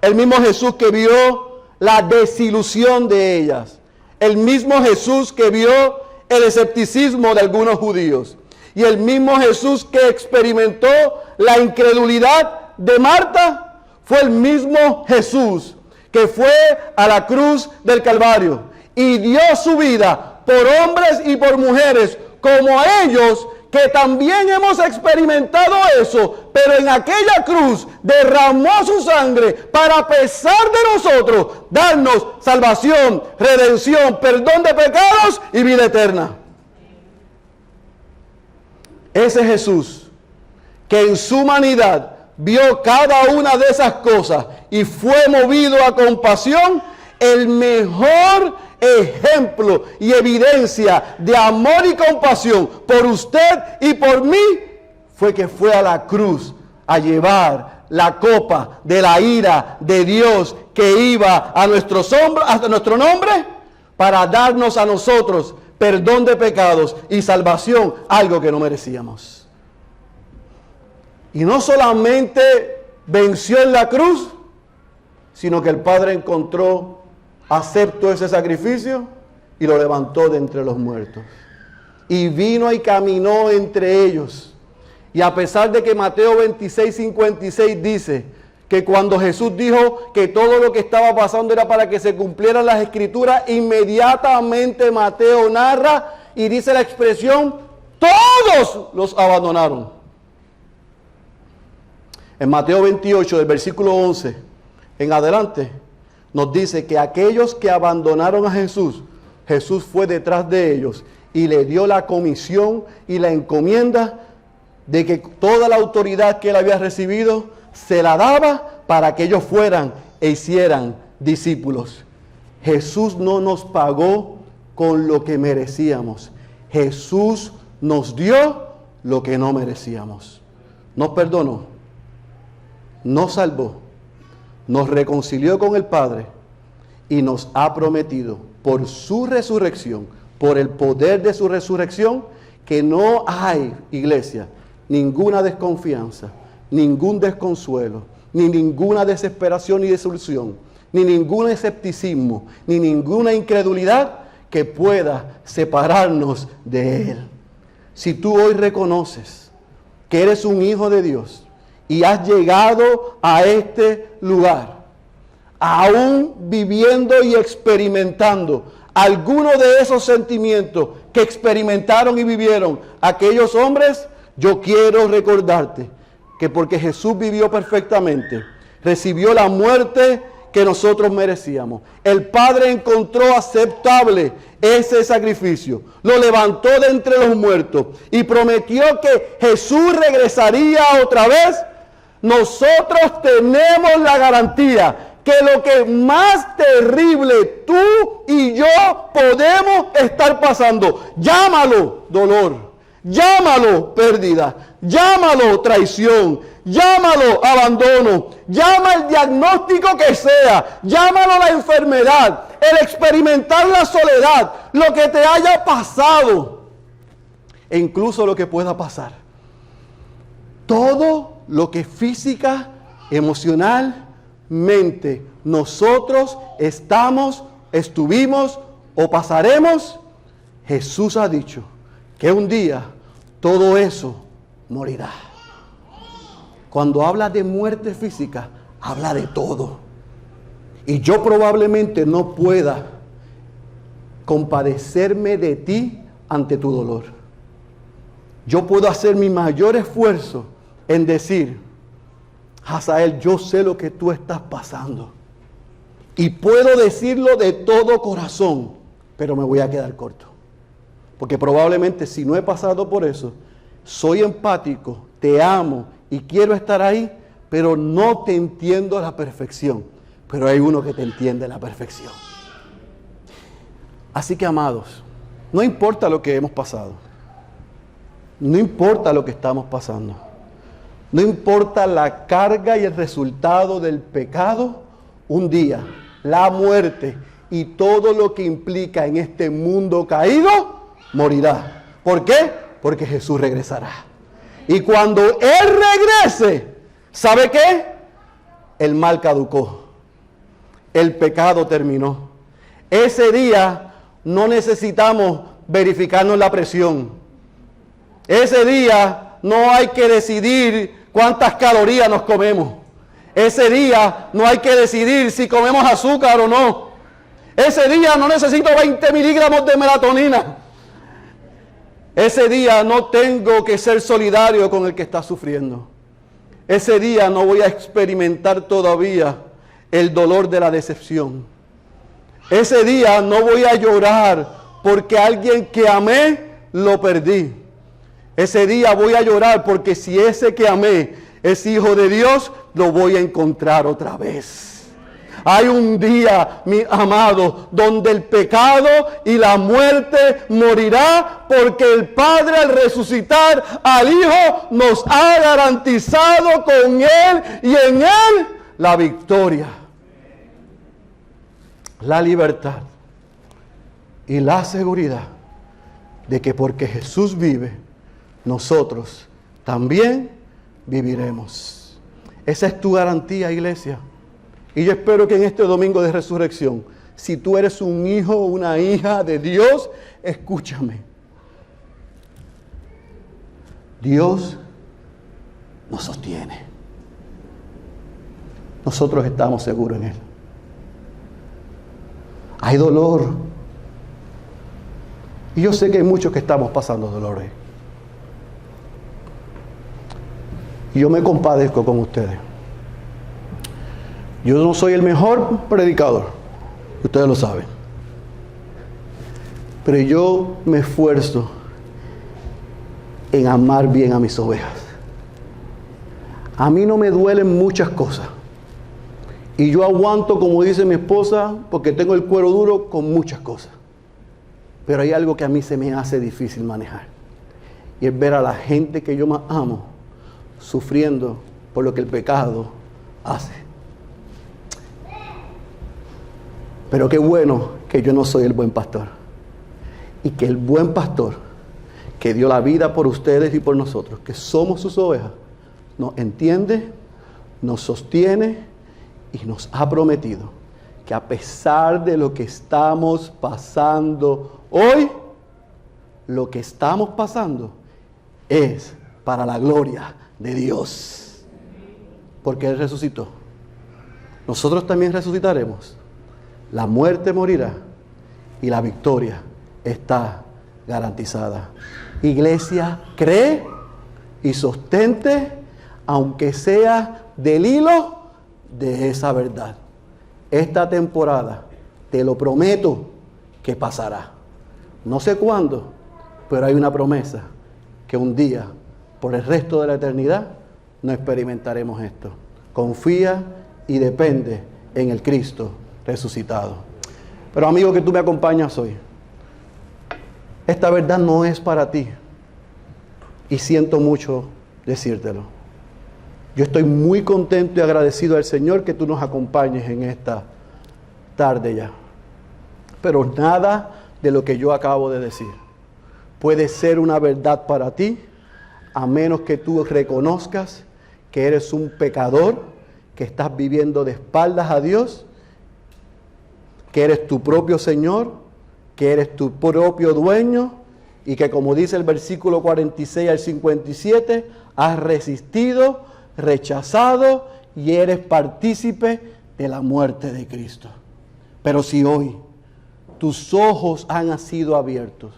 El mismo Jesús que vio la desilusión de ellas. El mismo Jesús que vio el escepticismo de algunos judíos. Y el mismo Jesús que experimentó la incredulidad de Marta, fue el mismo Jesús que fue a la cruz del Calvario y dio su vida por hombres y por mujeres como ellos, que también hemos experimentado eso, pero en aquella cruz derramó su sangre para, a pesar de nosotros, darnos salvación, redención, perdón de pecados y vida eterna. Ese Jesús que en su humanidad vio cada una de esas cosas y fue movido a compasión, el mejor ejemplo y evidencia de amor y compasión por usted y por mí fue que fue a la cruz a llevar la copa de la ira de Dios que iba a nuestro nombre para darnos a nosotros perdón de pecados y salvación, algo que no merecíamos. Y no solamente venció en la cruz, sino que el Padre aceptó ese sacrificio y lo levantó de entre los muertos. Y vino y caminó entre ellos. Y a pesar de que Mateo 26:56 dice que cuando Jesús dijo que todo lo que estaba pasando era para que se cumplieran las escrituras, inmediatamente Mateo narra y dice la expresión, todos los abandonaron. En Mateo 28, del versículo 11 en adelante, nos dice que aquellos que abandonaron a Jesús, Jesús fue detrás de ellos y le dio la comisión y la encomienda de que toda la autoridad que él había recibido se la daba para que ellos fueran e hicieran discípulos. Jesús no nos pagó con lo que merecíamos. Jesús nos dio lo que no merecíamos. Nos perdonó, nos salvó, nos reconcilió con el Padre y nos ha prometido por su resurrección, por el poder de su resurrección, que no hay, iglesia, ninguna desconfianza, ningún desconsuelo, ni ninguna desesperación y desilusión, ni ningún escepticismo, ni ninguna incredulidad que pueda separarnos de Él. Si tú hoy reconoces que eres un hijo de Dios y has llegado a este lugar, aún viviendo y experimentando alguno de esos sentimientos que experimentaron y vivieron aquellos hombres, yo quiero recordarte que porque Jesús vivió perfectamente, recibió la muerte que nosotros merecíamos. El Padre encontró aceptable ese sacrificio, lo levantó de entre los muertos y prometió que Jesús regresaría otra vez. Nosotros tenemos la garantía que lo que más terrible tú y yo podemos estar pasando, llámalo dolor, llámalo pérdida, llámalo traición, llámalo abandono, llama el diagnóstico que sea, llámalo la enfermedad, el experimentar la soledad, lo que te haya pasado e incluso lo que pueda pasar. Todo lo que física, emocionalmente nosotros estuvimos o pasaremos, Jesús ha dicho que un día todo eso morirá. Cuando habla de muerte física, habla de todo. Y yo probablemente no pueda compadecerme de ti ante tu dolor. Yo puedo hacer mi mayor esfuerzo en decir, Hazael, yo sé lo que tú estás pasando. Y puedo decirlo de todo corazón, pero me voy a quedar corto. Porque probablemente si no he pasado por eso, soy empático, te amo y quiero estar ahí, pero no te entiendo a la perfección. Pero hay uno que te entiende a la perfección. Así que, amados, no importa lo que hemos pasado. No importa lo que estamos pasando. No importa la carga y el resultado del pecado, un día, la muerte y todo lo que implica en este mundo caído, morirá. ¿Por qué? Porque Jesús regresará. Y cuando Él regrese, ¿sabe qué? El mal caducó. El pecado terminó. Ese día no necesitamos verificarnos la presión. Ese día no hay que decidir cuántas calorías nos comemos. Ese día no hay que decidir si comemos azúcar o no. Ese día no necesito 20 miligramos de melatonina. Ese día no tengo que ser solidario con el que está sufriendo. Ese día no voy a experimentar todavía el dolor de la decepción. Ese día no voy a llorar porque alguien que amé lo perdí. Ese día voy a llorar porque si ese que amé es hijo de Dios, lo voy a encontrar otra vez. Hay un día, mi amado, donde el pecado y la muerte morirá porque el Padre al resucitar al Hijo nos ha garantizado con Él y en Él la victoria, la libertad y la seguridad de que porque Jesús vive, nosotros también viviremos. Esa es tu garantía, iglesia. Y yo espero que en este domingo de resurrección, si tú eres un hijo o una hija de Dios, escúchame. Dios nos sostiene. Nosotros estamos seguros en Él. Hay dolor. Y yo sé que hay muchos que estamos pasando dolores. Y yo me compadezco con ustedes. Yo no soy el mejor predicador, ustedes lo saben. Pero yo me esfuerzo en amar bien a mis ovejas. A mí no me duelen muchas cosas. Y yo aguanto, como dice mi esposa, porque tengo el cuero duro con muchas cosas. Pero hay algo que a mí se me hace difícil manejar. Y es ver a la gente que yo más amo sufriendo por lo que el pecado hace. Pero qué bueno que yo no soy el buen pastor. Y que el buen pastor, que dio la vida por ustedes y por nosotros, que somos sus ovejas, nos entiende, nos sostiene y nos ha prometido que a pesar de lo que estamos pasando hoy, lo que estamos pasando es para la gloria de Dios. Porque Él resucitó. Nosotros también resucitaremos. La muerte morirá y la victoria está garantizada. Iglesia, cree y sostente, aunque sea del hilo de esa verdad. esta temporada, te lo prometo, que pasará. No sé cuándo, pero hay una promesa, que un día, por el resto de la eternidad, no experimentaremos esto. Confía y depende en el Cristo resucitado. Pero amigo que tú me acompañas hoy, esta verdad no es para ti. Y siento mucho decírtelo. Yo estoy muy contento y agradecido al Señor que tú nos acompañes en esta tarde ya. Pero nada de lo que yo acabo de decir puede ser una verdad para ti, a menos que tú reconozcas que eres un pecador, que estás viviendo de espaldas a Dios, que eres tu propio Señor, que eres tu propio dueño, y que, como dice el versículo 46 al 57, has resistido, rechazado y eres partícipe de la muerte de Cristo. Pero si hoy tus ojos han sido abiertos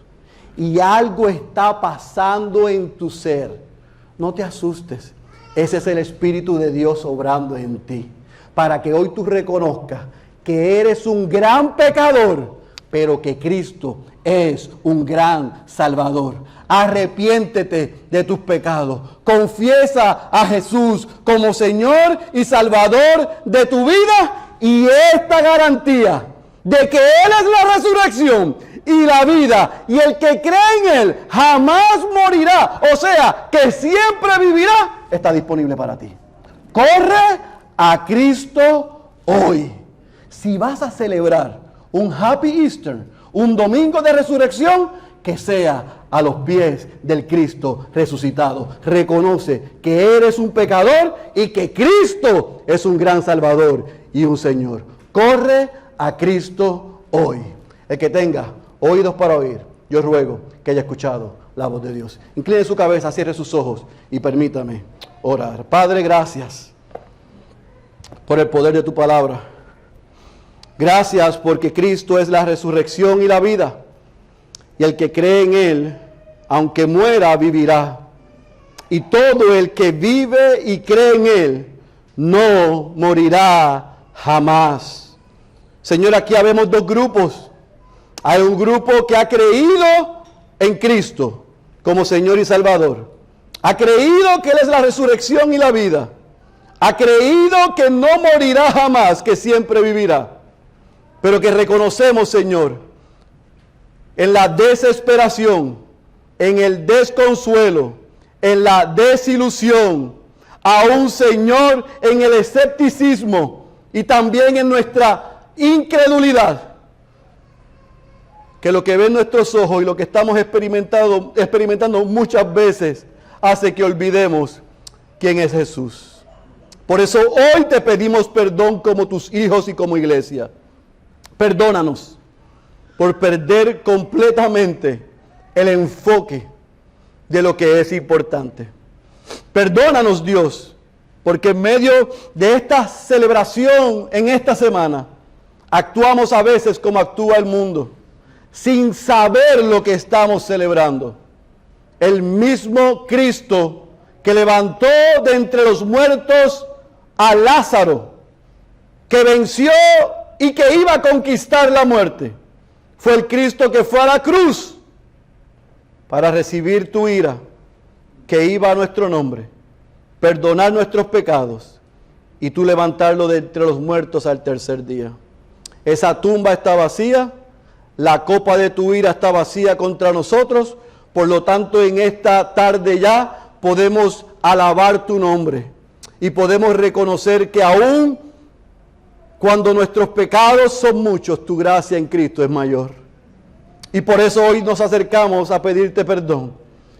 y algo está pasando en tu ser, no te asustes. Ese es el Espíritu de Dios obrando en ti, para que hoy tú reconozcas que eres un gran pecador, pero que Cristo es un gran Salvador. Arrepiéntete de tus pecados. Confiesa a Jesús como Señor y Salvador de tu vida, y esta garantía de que Él es la resurrección y la vida, y el que cree en Él jamás morirá, o sea, que siempre vivirá, está disponible para ti. Corre a Cristo hoy. Si vas a celebrar un Happy Easter, un domingo de resurrección, que sea a los pies del Cristo resucitado. Reconoce que eres un pecador y que Cristo es un gran Salvador y un Señor. Corre a Cristo hoy. El que tenga oídos para oír, yo ruego que haya escuchado la voz de Dios. Incline su cabeza, cierre sus ojos y permítame orar. Padre, gracias por el poder de tu palabra. Gracias porque Cristo es la resurrección y la vida. Y el que cree en Él, aunque muera, vivirá. Y todo el que vive y cree en Él, no morirá jamás. Señor, aquí habemos dos grupos. Hay un grupo que ha creído en Cristo como Señor y Salvador. Ha creído que Él es la resurrección y la vida. Ha creído que no morirá jamás, que siempre vivirá. Pero que reconocemos, Señor, en la desesperación, en el desconsuelo, en la desilusión, aún, Señor, en el escepticismo y también en nuestra incredulidad, que lo que ven nuestros ojos y lo que estamos experimentando muchas veces hace que olvidemos quién es Jesús. Por eso hoy te pedimos perdón como tus hijos y como iglesia. Perdónanos por perder completamente el enfoque de lo que es importante. Perdónanos, Dios, porque en medio de esta celebración en esta semana, actuamos a veces como actúa el mundo, sin saber lo que estamos celebrando. El mismo Cristo que levantó de entre los muertos a Lázaro, que venció y que iba a conquistar la muerte, fue el Cristo que fue a la cruz para recibir tu ira, que iba a nuestro nombre, perdonar nuestros pecados y tú levantarlo de entre los muertos al tercer día. Esa tumba está vacía, la copa de tu ira está vacía contra nosotros, por lo tanto en esta tarde ya podemos alabar tu nombre y podemos reconocer que aún cuando nuestros pecados son muchos, tu gracia en Cristo es mayor. Y por eso hoy nos acercamos a pedirte perdón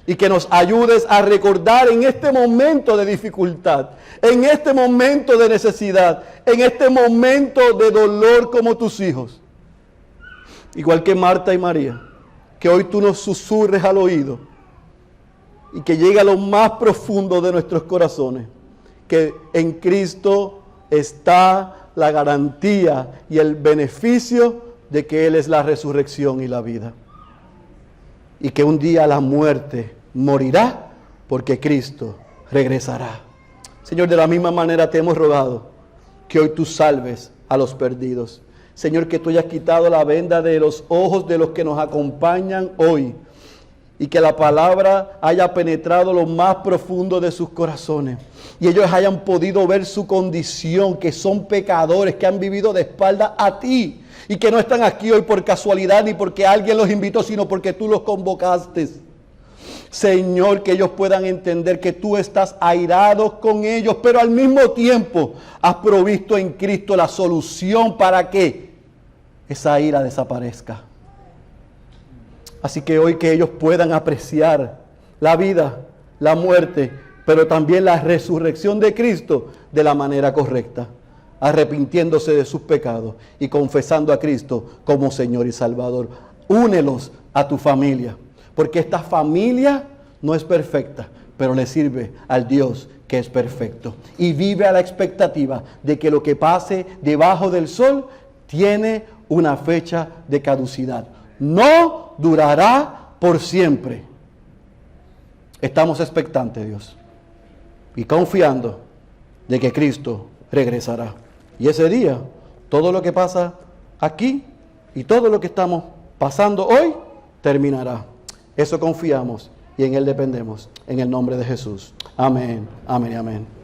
y que nos ayudes a recordar en este momento de dificultad, en este momento de necesidad, en este momento de dolor como tus hijos, igual que Marta y María, que hoy tú nos susurres al oído y que llegue a lo más profundo de nuestros corazones, que en Cristo está la garantía y el beneficio de que Él es la resurrección y la vida. Y que un día la muerte morirá porque Cristo regresará. Señor, de la misma manera te hemos rogado que hoy tú salves a los perdidos. Señor, que tú hayas quitado la venda de los ojos de los que nos acompañan hoy y que la palabra haya penetrado lo más profundo de sus corazones y ellos hayan podido ver su condición, que son pecadores, que han vivido de espalda a ti y que no están aquí hoy por casualidad ni porque alguien los invitó, sino porque tú los convocaste. Señor, que ellos puedan entender que tú estás airado con ellos, pero al mismo tiempo has provisto en Cristo la solución para que esa ira desaparezca. Así que hoy que ellos puedan apreciar la vida, la muerte, pero también la resurrección de Cristo de la manera correcta, arrepintiéndose de sus pecados y confesando a Cristo como Señor y Salvador. Únelos a tu familia, porque esta familia no es perfecta, pero le sirve al Dios que es perfecto. Y vive a la expectativa de que lo que pase debajo del sol tiene una fecha de caducidad. No durará por siempre. Estamos expectantes, Dios, y confiando de que Cristo regresará. Y ese día, todo lo que pasa aquí y todo lo que estamos pasando hoy, terminará. Eso confiamos y en Él dependemos. En el nombre de Jesús. Amén, amén y amén.